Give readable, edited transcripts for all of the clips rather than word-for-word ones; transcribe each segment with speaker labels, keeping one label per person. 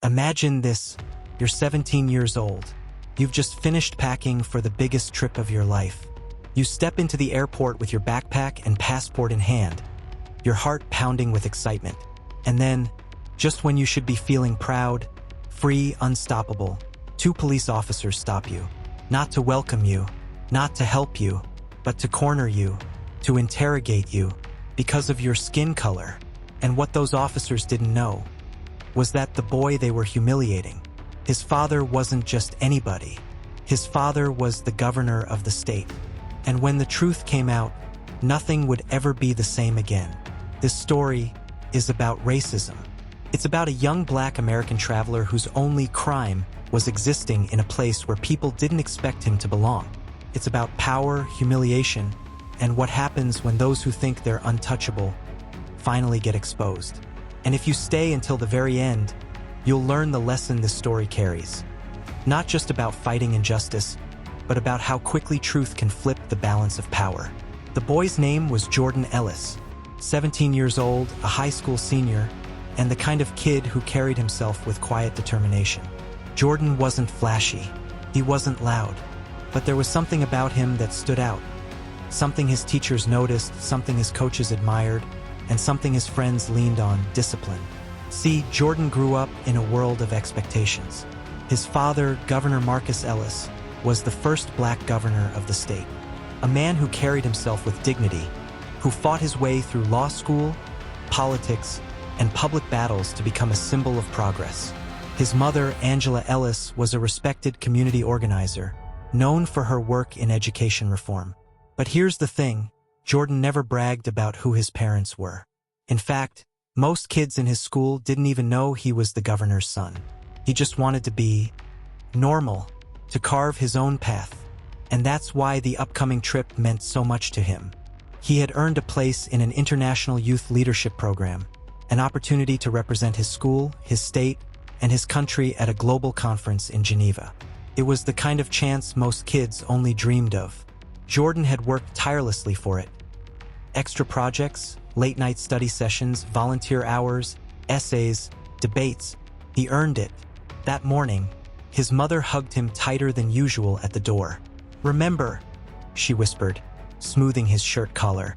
Speaker 1: Imagine this, you're 17 years old. You've just finished packing for the biggest trip of your life. You step into the airport with your backpack and passport in hand, your heart pounding with excitement. And then, just when you should be feeling proud, free, unstoppable, two police officers stop you. Not to welcome you, not to help you, but to corner you, to interrogate you, because of your skin color. And what those officers didn't know was that the boy they were humiliating, his father wasn't just anybody. His father was the governor of the state. And when the truth came out, nothing would ever be the same again. This story is about racism. It's about a young black American traveler whose only crime was existing in a place where people didn't expect him to belong. It's about power, humiliation, and what happens when those who think they're untouchable finally get exposed. And if you stay until the very end, you'll learn the lesson this story carries. Not just about fighting injustice, but about how quickly truth can flip the balance of power. The boy's name was Jordan Ellis, 17 years old, a high school senior, and the kind of kid who carried himself with quiet determination. Jordan wasn't flashy, he wasn't loud, but there was something about him that stood out. Something his teachers noticed, something his coaches admired, and something his friends leaned on: discipline. See, Jordan grew up in a world of expectations. His father, Governor Marcus Ellis, was the first black governor of the state. A man who carried himself with dignity, who fought his way through law school, politics, and public battles to become a symbol of progress. His mother, Angela Ellis, was a respected community organizer, known for her work in education reform. But here's the thing, Jordan never bragged about who his parents were. In fact, most kids in his school didn't even know he was the governor's son. He just wanted to be normal, to carve his own path. And that's why the upcoming trip meant so much to him. He had earned a place in an international youth leadership program, an opportunity to represent his school, his state, and his country at a global conference in Geneva. It was the kind of chance most kids only dreamed of. Jordan had worked tirelessly for it. Extra projects, late-night study sessions, volunteer hours, essays, debates. He earned it. That morning, his mother hugged him tighter than usual at the door. "Remember," she whispered, smoothing his shirt collar,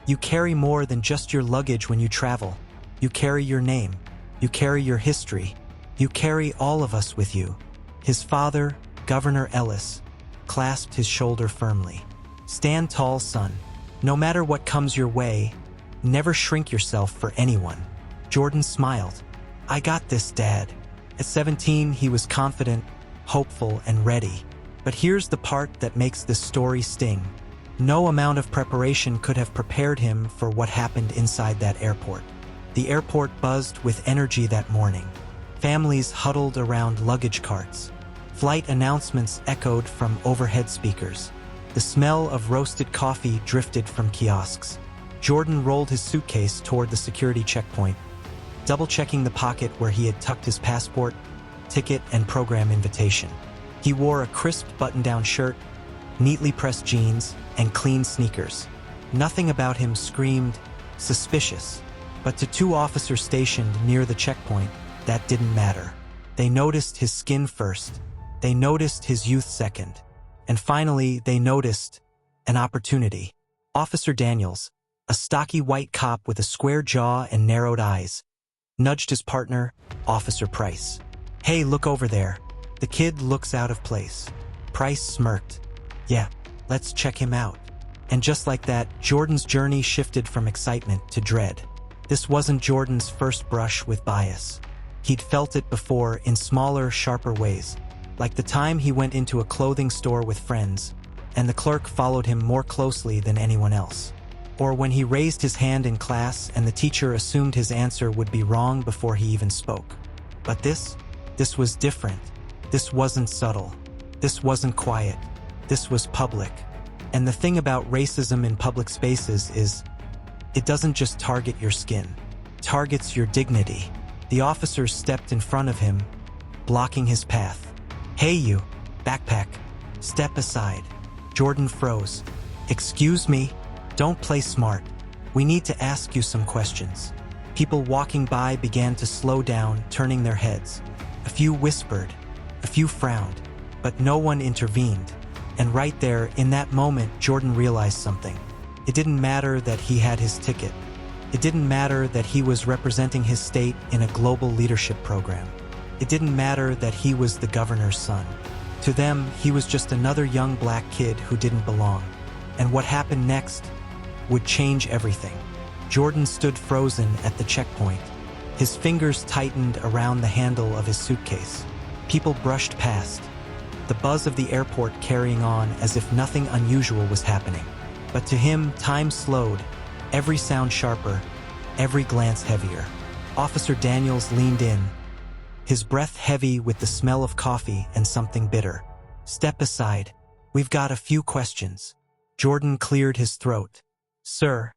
Speaker 1: "you carry more than just your luggage when you travel. You carry your name. You carry your history. You carry all of us with you." His father, Governor Ellis, clasped his shoulder firmly. "Stand tall, son. No matter what comes your way, never shrink yourself for anyone." Jordan smiled. "I got this, Dad." At 17, he was confident, hopeful, and ready. But here's the part that makes this story sting. No amount of preparation could have prepared him for what happened inside that airport. The airport buzzed with energy that morning. Families huddled around luggage carts. Flight announcements echoed from overhead speakers. The smell of roasted coffee drifted from kiosks. Jordan rolled his suitcase toward the security checkpoint, double-checking the pocket where he had tucked his passport, ticket, and program invitation. He wore a crisp button-down shirt, neatly pressed jeans, and clean sneakers. Nothing about him screamed suspicious. But to two officers stationed near the checkpoint, that didn't matter. They noticed his skin first. They noticed his youth second. And finally, they noticed an opportunity. Officer Daniels, a stocky white cop with a square jaw and narrowed eyes, nudged his partner, Officer Price. "Hey, look over there." The kid looks out of place. Price smirked. "Yeah, let's check him out." And just like that, Jordan's journey shifted from excitement to dread. This wasn't Jordan's first brush with bias. He'd felt it before in smaller, sharper ways, like the time he went into a clothing store with friends, and the clerk followed him more closely than anyone else. Or when he raised his hand in class and the teacher assumed his answer would be wrong before he even spoke. But this was different. This wasn't subtle. This wasn't quiet. This was public. And the thing about racism in public spaces is, it doesn't just target your skin. It targets your dignity. The officers stepped in front of him, blocking his path. "Hey you, backpack, step aside." Jordan froze. "Excuse me, don't play smart. We need to ask you some questions." People walking by began to slow down, turning their heads. A few whispered, a few frowned, but no one intervened. And right there, in that moment, Jordan realized something. It didn't matter that he had his ticket. It didn't matter that he was representing his state in a global leadership program. It didn't matter that he was the governor's son. To them, he was just another young black kid who didn't belong. And what happened next would change everything. Jordan stood frozen at the checkpoint. His fingers tightened around the handle of his suitcase. People brushed past, the buzz of the airport carrying on as if nothing unusual was happening. But to him, time slowed, every sound sharper, every glance heavier. Officer Daniels leaned in, his breath heavy with the smell of coffee and something bitter. "Step aside. We've got a few questions." Jordan cleared his throat. "Sir,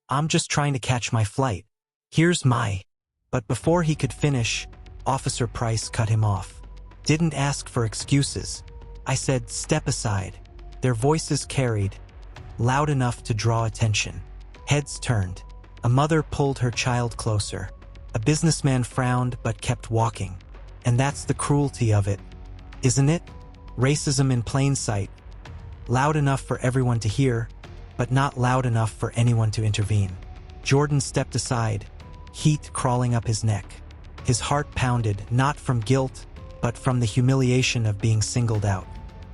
Speaker 1: I'm just trying to catch my flight. Here's my..." But before he could finish, Officer Price cut him off. "Didn't ask for excuses. I said step aside." Their voices carried, loud enough to draw attention. Heads turned. A mother pulled her child closer. A businessman frowned but kept walking. And that's the cruelty of it, isn't it? Racism in plain sight. Loud enough for everyone to hear, but not loud enough for anyone to intervene. Jordan stepped aside, heat crawling up his neck. His heart pounded, not from guilt, but from the humiliation of being singled out.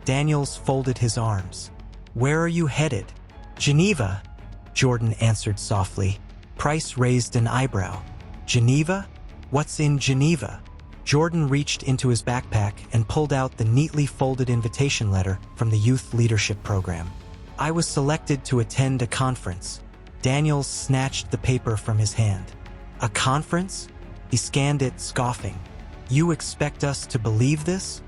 Speaker 1: Daniels folded his arms. "Where are you headed?" "Geneva," Jordan answered softly. Price raised an eyebrow. "Geneva? What's in Geneva?" Jordan reached into his backpack and pulled out the neatly folded invitation letter from the Youth Leadership Program. "I was selected to attend a conference." Daniels snatched the paper from his hand. "A conference?" He scanned it, scoffing. "You expect us to believe this?"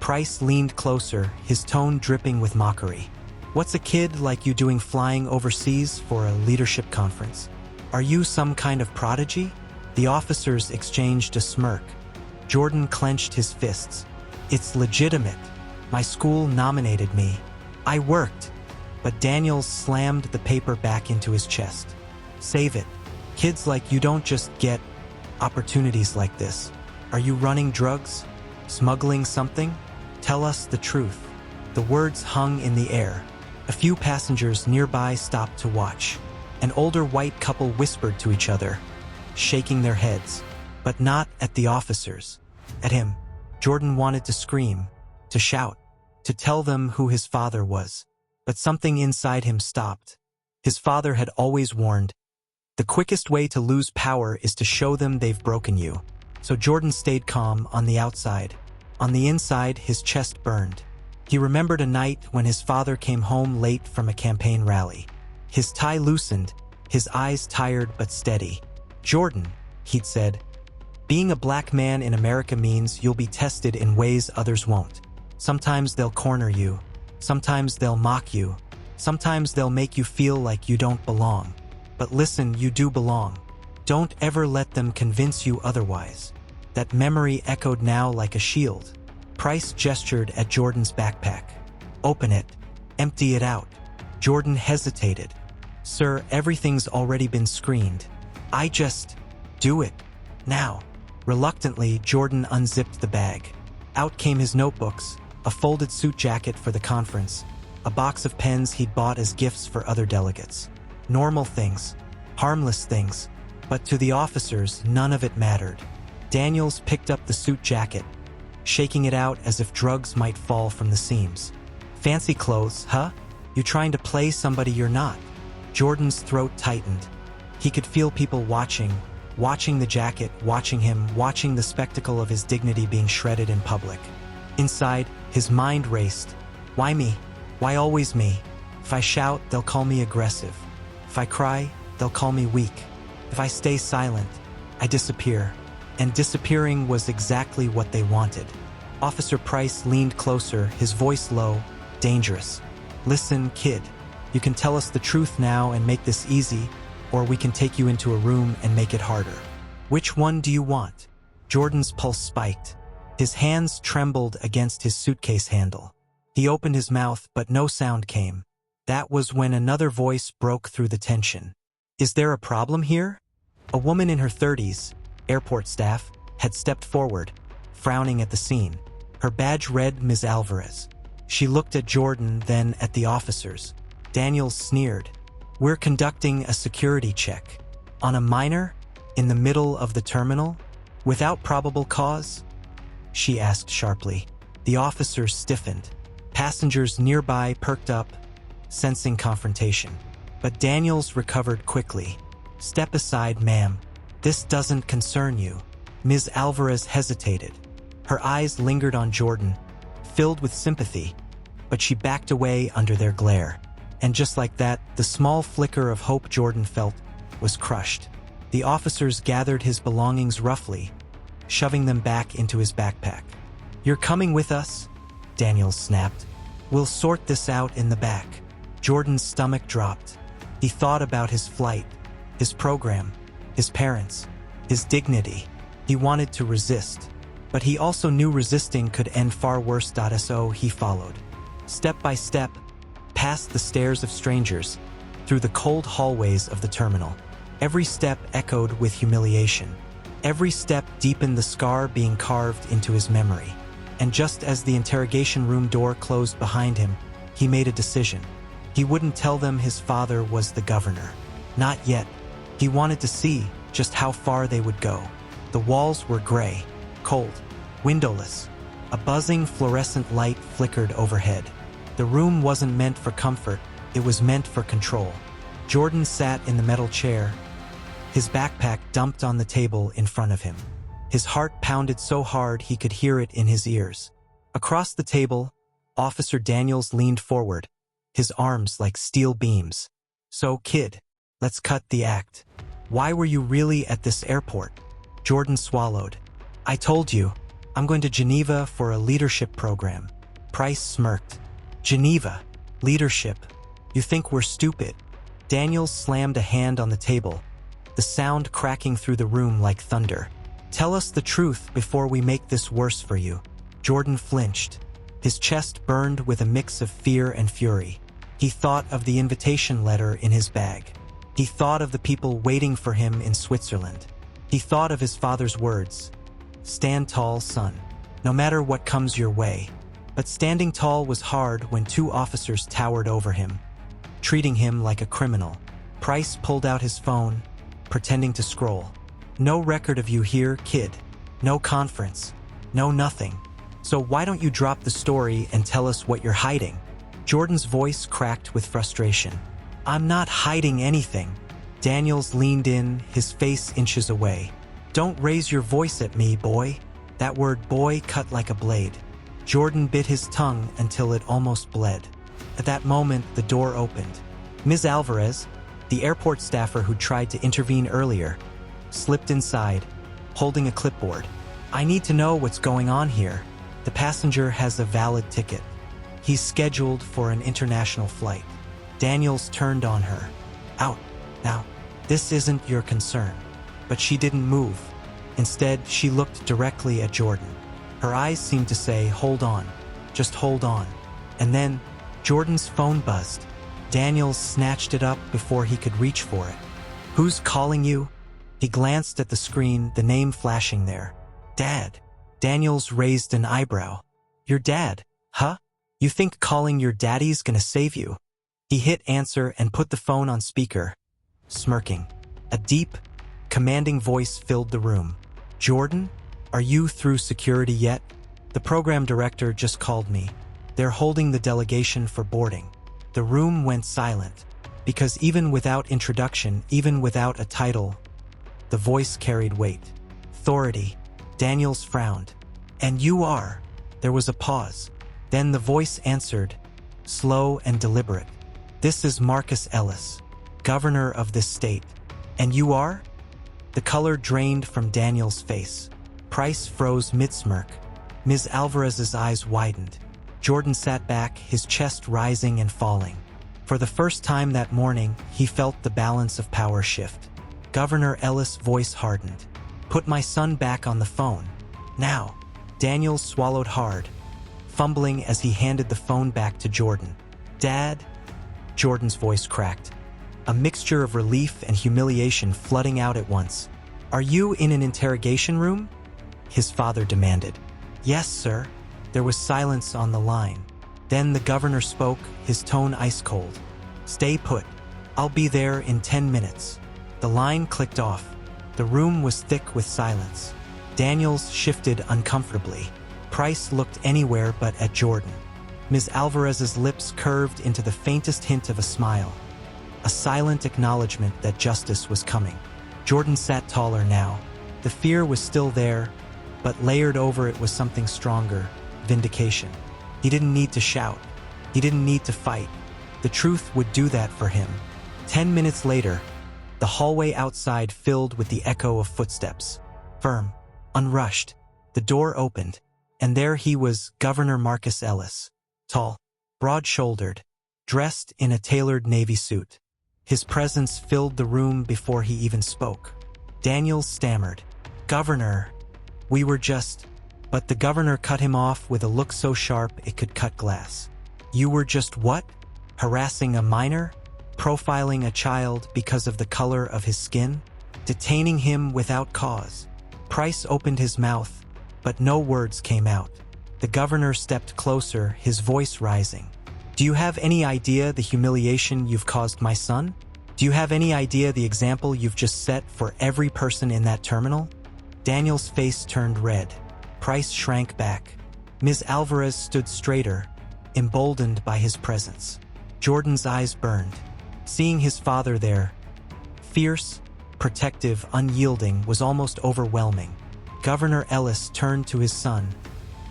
Speaker 1: Price leaned closer, his tone dripping with mockery. "What's a kid like you doing flying overseas for a leadership conference? Are you some kind of prodigy?" The officers exchanged a smirk. Jordan clenched his fists. "It's legitimate. My school nominated me. I worked." But Daniels slammed the paper back into his chest. "Save it. Kids like you don't just get opportunities like this. Are you running drugs? Smuggling something? Tell us the truth." The words hung in the air. A few passengers nearby stopped to watch. An older white couple whispered to each other, shaking their heads, but not at the officers. At him. Jordan wanted to scream, to shout, to tell them who his father was. But something inside him stopped. His father had always warned, the quickest way to lose power is to show them they've broken you. So Jordan stayed calm on the outside. On the inside, his chest burned. He remembered a night when his father came home late from a campaign rally. His tie loosened, his eyes tired but steady. "Jordan," he'd said, "being a black man in America means you'll be tested in ways others won't. Sometimes they'll corner you. Sometimes they'll mock you. Sometimes they'll make you feel like you don't belong. But listen, you do belong. Don't ever let them convince you otherwise." That memory echoed now like a shield. Price gestured at Jordan's backpack. "Open it. Empty it out." Jordan hesitated. "Sir, everything's already been screened. I just..." "Do it. Now." Reluctantly, Jordan unzipped the bag. Out came his notebooks, a folded suit jacket for the conference, a box of pens he'd bought as gifts for other delegates. Normal things, harmless things, but to the officers, none of it mattered. Daniels picked up the suit jacket, shaking it out as if drugs might fall from the seams. "Fancy clothes, huh? You trying to play somebody you're not?" Jordan's throat tightened. He could feel people watching the jacket, watching him, watching the spectacle of his dignity being shredded in public. Inside, his mind raced. Why me? Why always me? If I shout, they'll call me aggressive. If I cry, they'll call me weak. If I stay silent, I disappear. And disappearing was exactly what they wanted. Officer Price leaned closer, his voice low, dangerous. "Listen, kid. You can tell us the truth now and make this easy, or we can take you into a room and make it harder. Which one do you want?" Jordan's pulse spiked. His hands trembled against his suitcase handle. He opened his mouth, but no sound came. That was when another voice broke through the tension. "Is there a problem here?" A woman in her 30s, airport staff, had stepped forward, frowning at the scene. Her badge read Ms. Alvarez. She looked at Jordan, then at the officers. Daniels sneered. "We're conducting a security check. On a minor? In the middle of the terminal? Without probable cause?" she asked sharply. The officers stiffened. Passengers nearby perked up, sensing confrontation. But Daniels recovered quickly. "Step aside, ma'am. This doesn't concern you." Ms. Alvarez hesitated. Her eyes lingered on Jordan, filled with sympathy, but she backed away under their glare. And just like that, the small flicker of hope Jordan felt was crushed. The officers gathered his belongings roughly, shoving them back into his backpack. "You're coming with us?" Daniels snapped. "We'll sort this out in the back." Jordan's stomach dropped. He thought about his flight, his program, his parents, his dignity. He wanted to resist, but he also knew resisting could end far worse. So he followed, step by step, past the stares of strangers, through the cold hallways of the terminal. Every step echoed with humiliation. Every step deepened the scar being carved into his memory. And just as the interrogation room door closed behind him, he made a decision. He wouldn't tell them his father was the governor. Not yet. He wanted to see just how far they would go. The walls were gray, cold, windowless. A buzzing fluorescent light flickered overhead. The room wasn't meant for comfort, it was meant for control. Jordan sat in the metal chair, his backpack dumped on the table in front of him. His heart pounded so hard he could hear it in his ears. Across the table, Officer Daniels leaned forward, his arms like steel beams. "So, kid, let's cut the act. Why were you really at this airport?" Jordan swallowed. "I told you, I'm going to Geneva for a leadership program." Price smirked. "Geneva? Leadership? You think we're stupid?" Daniels slammed a hand on the table, the sound cracking through the room like thunder. "Tell us the truth before we make this worse for you." Jordan flinched. His chest burned with a mix of fear and fury. He thought of the invitation letter in his bag. He thought of the people waiting for him in Switzerland. He thought of his father's words. "Stand tall, son. No matter what comes your way." But standing tall was hard when two officers towered over him, treating him like a criminal. Price pulled out his phone, pretending to scroll. "No record of you here, kid. No conference. No nothing. So why don't you drop the story and tell us what you're hiding?" Jordan's voice cracked with frustration. "I'm not hiding anything." Daniels leaned in, his face inches away. "Don't raise your voice at me, boy." That word boy cut like a blade. Jordan bit his tongue until it almost bled. At that moment, the door opened. Ms. Alvarez, the airport staffer who tried to intervene earlier, slipped inside, holding a clipboard. "I need to know what's going on here. The passenger has a valid ticket. He's scheduled for an international flight." Daniels turned on her. "Out. Now, this isn't your concern." But she didn't move. Instead, she looked directly at Jordan. Her eyes seemed to say, "Hold on. Just hold on." And then, Jordan's phone buzzed. Daniels snatched it up before he could reach for it. "Who's calling you?" He glanced at the screen, the name flashing there. "Dad." Daniels raised an eyebrow. "Your dad, huh? You think calling your daddy's gonna save you?" He hit answer and put the phone on speaker, smirking. A deep, commanding voice filled the room. "Jordan, are you through security yet? The program director just called me. They're holding the delegation for boarding." The room went silent, because even without introduction, even without a title, the voice carried weight. Authority. Daniels frowned. "And you are?" There was a pause. Then the voice answered, slow and deliberate. "This is Marcus Ellis, governor of this state. And you are?" The color drained from Daniel's face. Price froze mid-smirk. Ms. Alvarez's eyes widened. Jordan sat back, his chest rising and falling. For the first time that morning, he felt the balance of power shift. Governor Ellis' voice hardened. "Put my son back on the phone. Now." Daniel swallowed hard, fumbling as he handed the phone back to Jordan. "Dad?" Jordan's voice cracked. a mixture of relief and humiliation flooding out at once. "Are you in an interrogation room?" his father demanded. "Yes, sir." There was silence on the line. Then the governor spoke, his tone ice-cold. "Stay put. I'll be there in 10 minutes." The line clicked off. The room was thick with silence. Daniels shifted uncomfortably. Price looked anywhere but at Jordan. Ms. Alvarez's lips curved into the faintest hint of a smile. A silent acknowledgement that justice was coming. Jordan sat taller now. The fear was still there, but layered over it was something stronger: vindication. He didn't need to shout. He didn't need to fight. The truth would do that for him. 10 minutes later, the hallway outside filled with the echo of footsteps. Firm, unrushed. The door opened, and there he was, Governor Marcus Ellis. Tall, broad-shouldered, dressed in a tailored navy suit. His presence filled the room before he even spoke. Daniels stammered, "Governor, we were just..." But the governor cut him off with a look so sharp it could cut glass. "You were just what? Harassing a minor? Profiling a child because of the color of his skin? Detaining him without cause?" Price opened his mouth, but no words came out. The governor stepped closer, his voice rising. "Do you have any idea the humiliation you've caused my son? Do you have any idea the example you've just set for every person in that terminal?" Daniel's face turned red. Price shrank back. Ms. Alvarez stood straighter, emboldened by his presence. Jordan's eyes burned. Seeing his father there, fierce, protective, unyielding, was almost overwhelming. Governor Ellis turned to his son,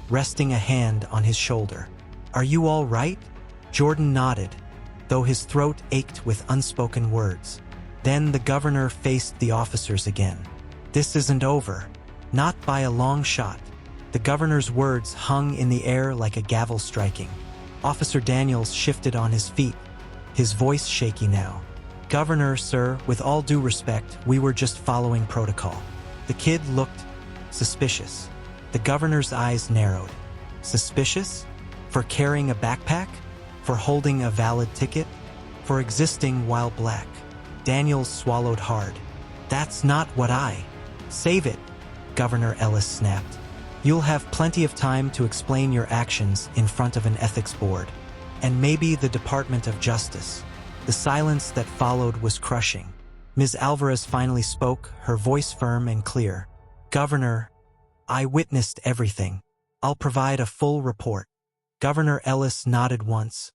Speaker 1: resting a hand on his shoulder. "Are you all right?" Jordan nodded, though his throat ached with unspoken words. Then the governor faced the officers again. "This isn't over. Not by a long shot." The governor's words hung in the air like a gavel striking. Officer Daniels shifted on his feet, his voice shaky now. "Governor, sir, with all due respect, we were just following protocol." The kid looked suspicious. The governor's eyes narrowed. Suspicious? For carrying a backpack? For holding a valid ticket? For existing while black? Daniels swallowed hard. "That's not what I..." "Save it," Governor Ellis snapped. "You'll have plenty of time to explain your actions in front of an ethics board. And maybe the Department of Justice." The silence that followed was crushing. Ms. Alvarez finally spoke, her voice firm and clear. "Governor, I witnessed everything. I'll provide a full report." Governor Ellis nodded once,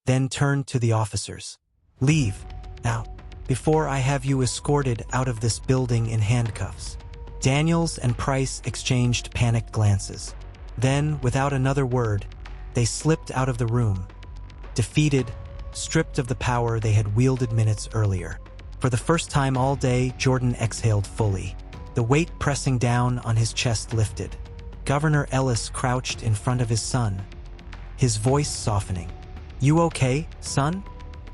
Speaker 1: then turned to the officers. "Leave, now, before I have you escorted out of this building in handcuffs." Daniels and Price exchanged panicked glances. Then, without another word, they slipped out of the room, defeated, stripped of the power they had wielded minutes earlier. For the first time all day, Jordan exhaled fully. The weight pressing down on his chest lifted. Governor Ellis crouched in front of his son, his voice softening. "You okay, son?"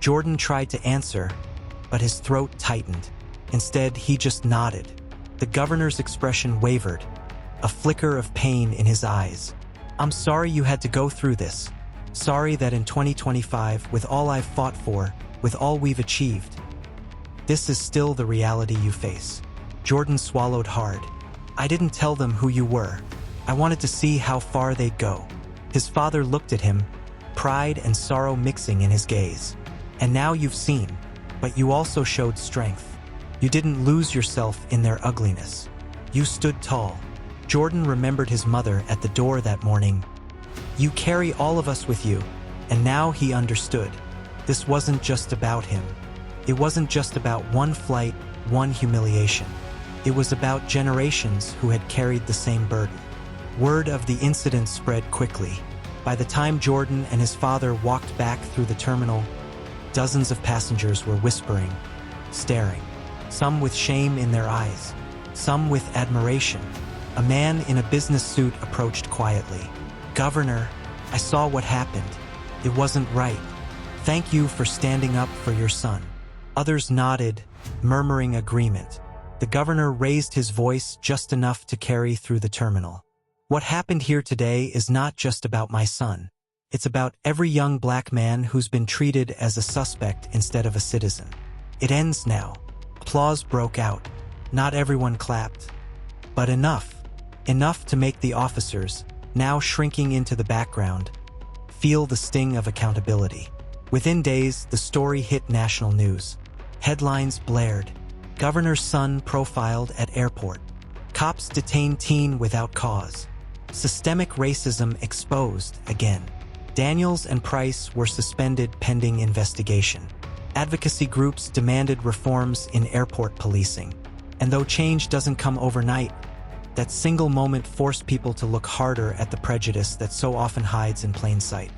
Speaker 1: Jordan tried to answer, but his throat tightened. Instead, he just nodded. The governor's expression wavered, a flicker of pain in his eyes. "I'm sorry you had to go through this. Sorry that in 2025, with all I've fought for, with all we've achieved, this is still the reality you face." Jordan swallowed hard. "I didn't tell them who you were. I wanted to see how far they'd go." His father looked at him, pride and sorrow mixing in his gaze. "And now you've seen, but you also showed strength. You didn't lose yourself in their ugliness. You stood tall." Jordan remembered his mother at the door that morning. "You carry all of us with you," and now he understood. This wasn't just about him. It wasn't just about one flight, one humiliation. It was about generations who had carried the same burden. Word of the incident spread quickly. By the time Jordan and his father walked back through the terminal, dozens of passengers were whispering, staring, some with shame in their eyes, some with admiration. A man in a business suit approached quietly. "Governor, I saw what happened. It wasn't right. Thank you for standing up for your son." Others nodded, murmuring agreement. The governor raised his voice just enough to carry through the terminal. "What happened here today is not just about my son. It's about every young black man who's been treated as a suspect instead of a citizen. It ends now. Applause broke out. Not everyone clapped, but enough. Enough to make the officers, now shrinking into the background, feel the sting of accountability. Within days, the story hit national news. Headlines blared. Governor's son profiled at airport. Cops detain teen without cause. Systemic racism exposed again. Daniels and Price were suspended pending investigation. Advocacy groups demanded reforms in airport policing. And though change doesn't come overnight, that single moment forced people to look harder at the prejudice that so often hides in plain sight.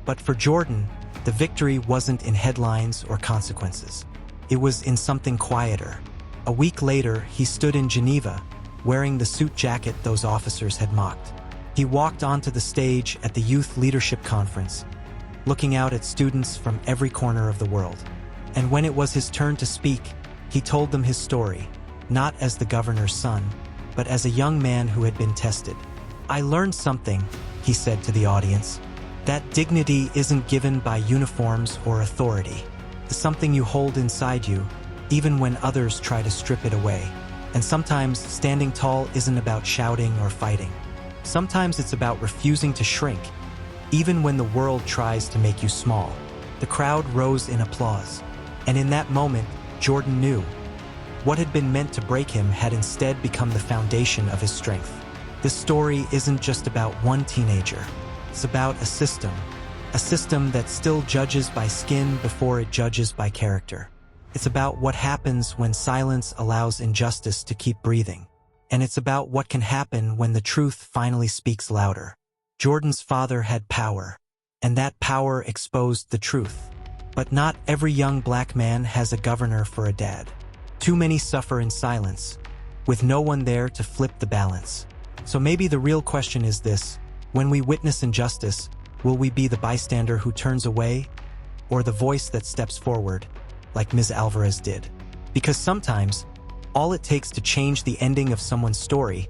Speaker 1: But for Jordan, the victory wasn't in headlines or consequences. It was in something quieter. A week later, he stood in Geneva, wearing the suit jacket those officers had mocked. He walked onto the stage at the Youth Leadership Conference, looking out at students from every corner of the world. And when it was his turn to speak, he told them his story, not as the governor's son, but as a young man who had been tested. "I learned something," he said to the audience. "That dignity isn't given by uniforms or authority. It's something you hold inside you, even when others try to strip it away. And sometimes standing tall isn't about shouting or fighting. Sometimes it's about refusing to shrink, even when the world tries to make you small." The crowd rose in applause. And in that moment, Jordan knew. What had been meant to break him had instead become the foundation of his strength. This story isn't just about one teenager. It's about a system that still judges by skin before it judges by character. It's about what happens when silence allows injustice to keep breathing. And it's about what can happen when the truth finally speaks louder. Jordan's father had power, and that power exposed the truth. But not every young black man has a governor for a dad. Too many suffer in silence, with no one there to flip the balance. So maybe the real question is this: when we witness injustice, will we be the bystander who turns away, or the voice that steps forward, like Ms. Alvarez did? Because sometimes, all it takes to change the ending of someone's story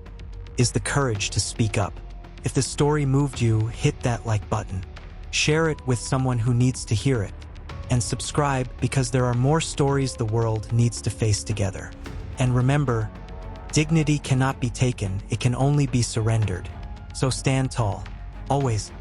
Speaker 1: is the courage to speak up. If the story moved you, hit that like button. Share it with someone who needs to hear it. And subscribe, because there are more stories the world needs to face together. And remember, dignity cannot be taken, it can only be surrendered. So stand tall, always.